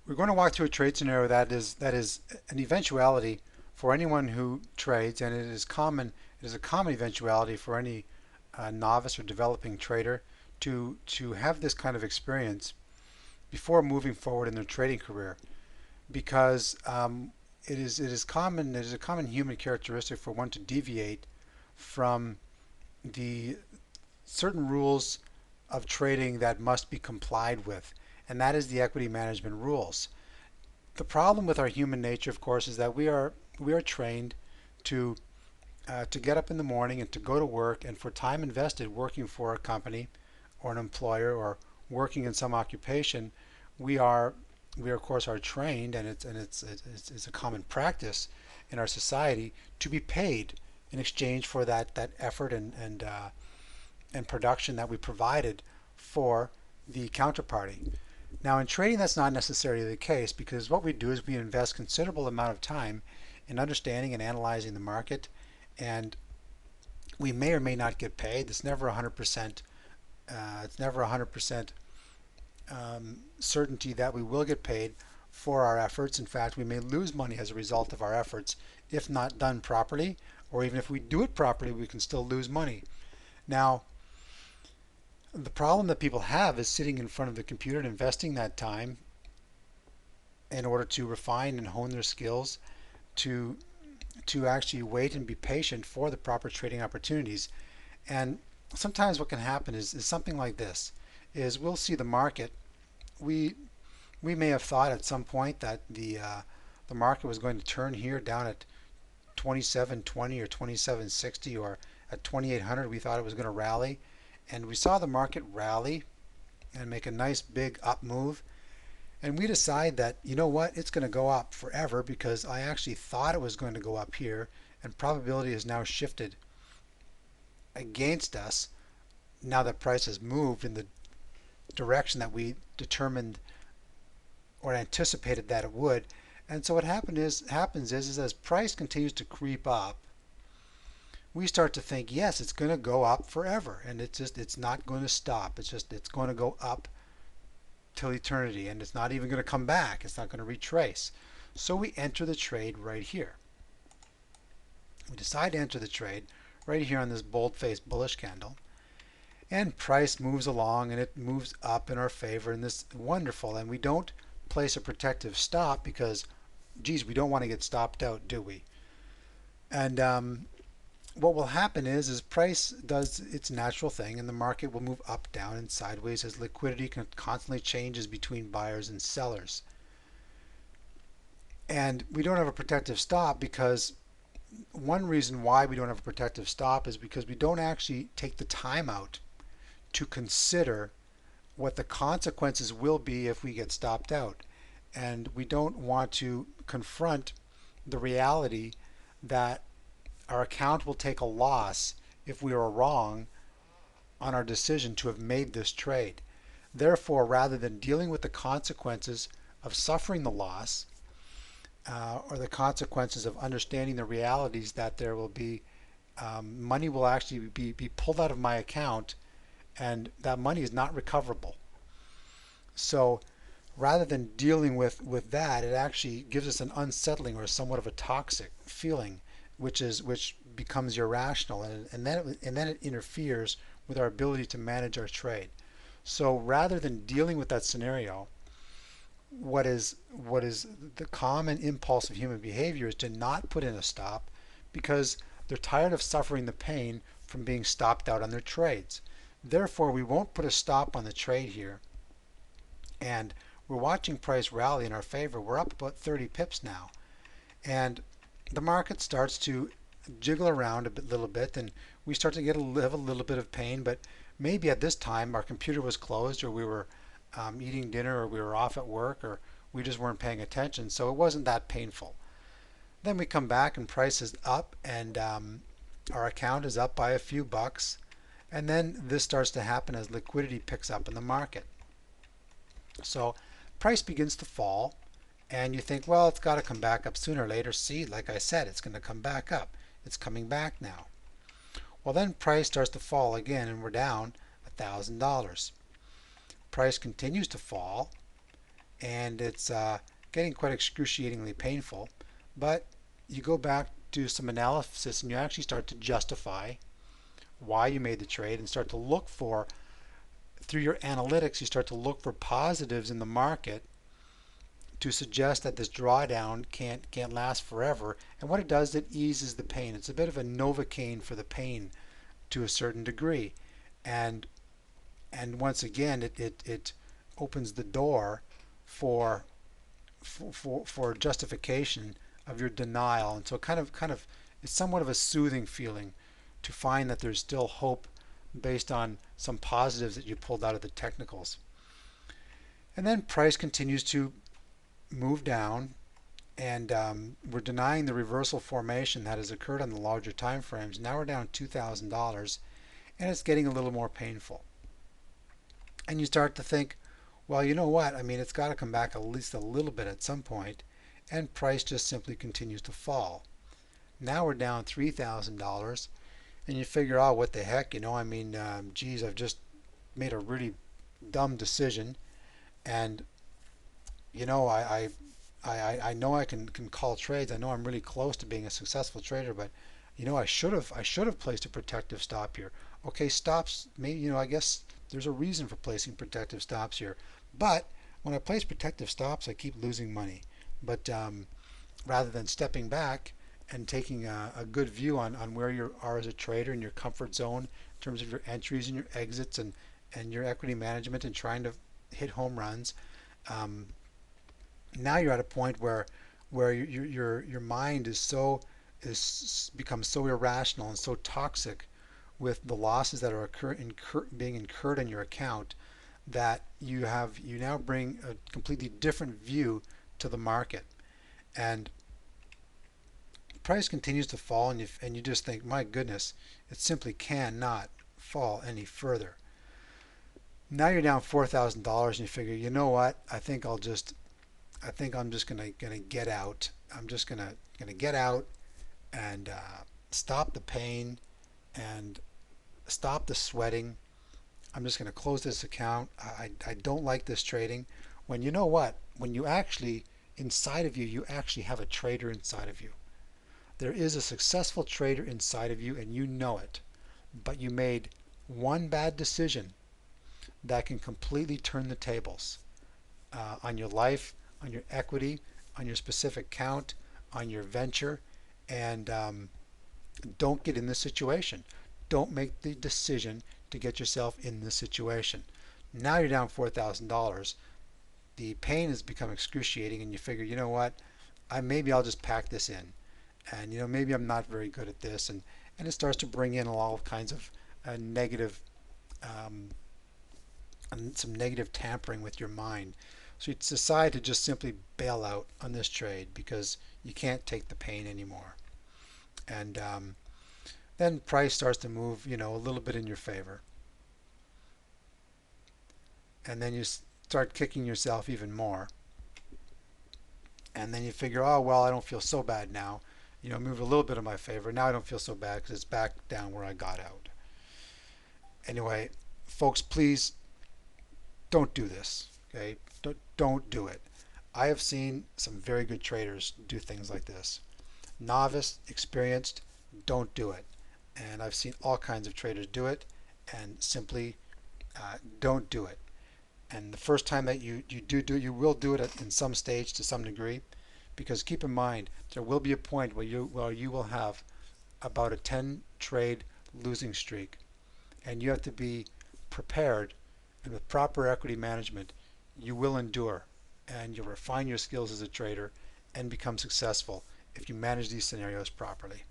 We're going to walk through a trade scenario that is an eventuality for anyone who trades, and It is a common eventuality for any novice or developing trader to have this kind of experience before moving forward in their trading career, because it is a common human characteristic for one to deviate from the certain rules of trading that must be complied with, and that is the equity management rules. The problem with our human nature, of course, is that we are trained to to get up in the morning and to go to work, and for time invested working for a company or an employer or working in some occupation, we are we of course are trained, and it's a common practice in our society to be paid in exchange for that effort and production that we provided for the counterparty. Now, in trading, that's not necessarily the case, because what we do is we invest considerable amount of time in understanding and analyzing the market, and we may or may not get paid. It's never 100%. It's never 100% certainty that we will get paid for our efforts. In fact, we may lose money as a result of our efforts if not done properly, or even if we do it properly, we can still lose money. Now, the problem that people have is sitting in front of the computer and investing that time in order to refine and hone their skills to to actually wait and be patient for the proper trading opportunities. And sometimes what can happen is something like this: is we'll see the market. We we may have thought at some point that the market was going to turn here down at 2720 or 2760, or at 2800 we thought it was going to rally, and we saw the market rally and make a nice big up move, and we decide that, you know what, it's going to go up forever because I actually thought it was going to go up here, and probability has now shifted against us now that price has moved in the direction that we determined or anticipated that it would. And so what happens is as price continues to creep up, we start to think, yes, it's going to go up forever, and it's not going to stop. It's going to go up till eternity, and it's not even going to come back. It's not going to retrace. So we enter the trade right here. We decide to enter the trade right here on this bold-faced bullish candle, and price moves along and it moves up in our favor, and this is wonderful. And we don't place a protective stop because, geez, we don't want to get stopped out, do we? And what will happen is price does its natural thing, and the market will move up, down, and sideways as liquidity constantly changes between buyers and sellers. And we don't have a protective stop because one reason why we don't have a protective stop is because we don't actually take the time out to consider what the consequences will be if we get stopped out. And we don't want to confront the reality that our account will take a loss if we are wrong on our decision to have made this trade. Therefore, rather than dealing with the consequences of suffering the loss, or the consequences of understanding the realities that there will be money will actually be pulled out of my account, and that money is not recoverable. So rather than dealing with that, it actually gives us an unsettling or somewhat of a toxic feeling, which becomes irrational, and then it interferes with our ability to manage our trade. So rather than dealing with that scenario, what is the common impulse of human behavior is to not put in a stop, because they're tired of suffering the pain from being stopped out on their trades. Therefore, we won't put a stop on the trade here, and we're watching price rally in our favor. We're up about 30 pips now, and the market starts to jiggle around little bit, and we start to have a little bit of pain. But maybe at this time our computer was closed, or we were eating dinner, or we were off at work, or we just weren't paying attention, so it wasn't that painful. Then we come back and price is up, and our account is up by a few bucks, and then this starts to happen as liquidity picks up in the market. So price begins to fall, and you think, well, it's got to come back up sooner or later. See, like I said, it's going to come back up. It's coming back now. Well, then price starts to fall again, and we're down $1,000. Price continues to fall, and it's getting quite excruciatingly painful. But you go back do some analysis and you actually start to justify why you made the trade and start to look for, through your analytics, you start to look for positives in the market to suggest that this drawdown can't last forever. And what it does, it eases the pain. It's a bit of a novocaine for the pain to a certain degree. And once again, it opens the door for justification of your denial. And so kind of it's somewhat of a soothing feeling to find that there's still hope based on some positives that you pulled out of the technicals. And then price continues to move down, and we're denying the reversal formation that has occurred on the larger time frames. Now we're down $2,000, and it's getting a little more painful. And you start to think, well, you know what? I mean, it's got to come back at least a little bit at some point, and price just simply continues to fall. Now we're down $3,000, and you figure, oh, what the heck, I mean, geez, I've just made a really dumb decision, and I know I can call trades. I know I'm really close to being a successful trader, but I should have placed a protective stop here. Okay, stops. Maybe I guess there's a reason for placing protective stops here. But when I place protective stops, I keep losing money. But rather than stepping back and taking a good view on where you are as a trader in your comfort zone in terms of your entries and your exits and your equity management and trying to hit home runs. Now you're at a point where your mind is becomes so irrational and so toxic with the losses that are being incurred in your account that you now bring a completely different view to the market, and price continues to fall, and you just think, my goodness, it simply cannot fall any further. Now you're down $4,000, and you figure, you know what? I think I'm just gonna get out. I'm just gonna get out and stop the pain and stop the sweating. I'm just gonna close this account. I don't like this trading. When you know what? When you actually inside of you, you actually have a trader inside of you. There is a successful trader inside of you, and you know it. But you made one bad decision that can completely turn the tables on your life, on your equity, on your specific count, on your venture, and don't get in this situation. Don't make the decision to get yourself in this situation. Now you're down $4,000. The pain has become excruciating, and you figure, you know what? Maybe I'll just pack this in, and maybe I'm not very good at this, and it starts to bring in all kinds of negative and some negative tampering with your mind. So you decide to just simply bail out on this trade because you can't take the pain anymore. And then price starts to move, a little bit in your favor. And then you start kicking yourself even more. And then you figure, oh, well, I don't feel so bad now. Move a little bit in my favor. Now I don't feel so bad because it's back down where I got out. Anyway, folks, please don't do this. Okay? Don't do it. I have seen some very good traders do things like this. Novice, experienced, don't do it. And I've seen all kinds of traders do it, and simply don't do it. And the first time that you do it, you will do it in some stage to some degree, because keep in mind there will be a point where you will have about a 10 trade losing streak, and you have to be prepared, and with proper equity management you will endure, and you'll refine your skills as a trader and become successful if you manage these scenarios properly.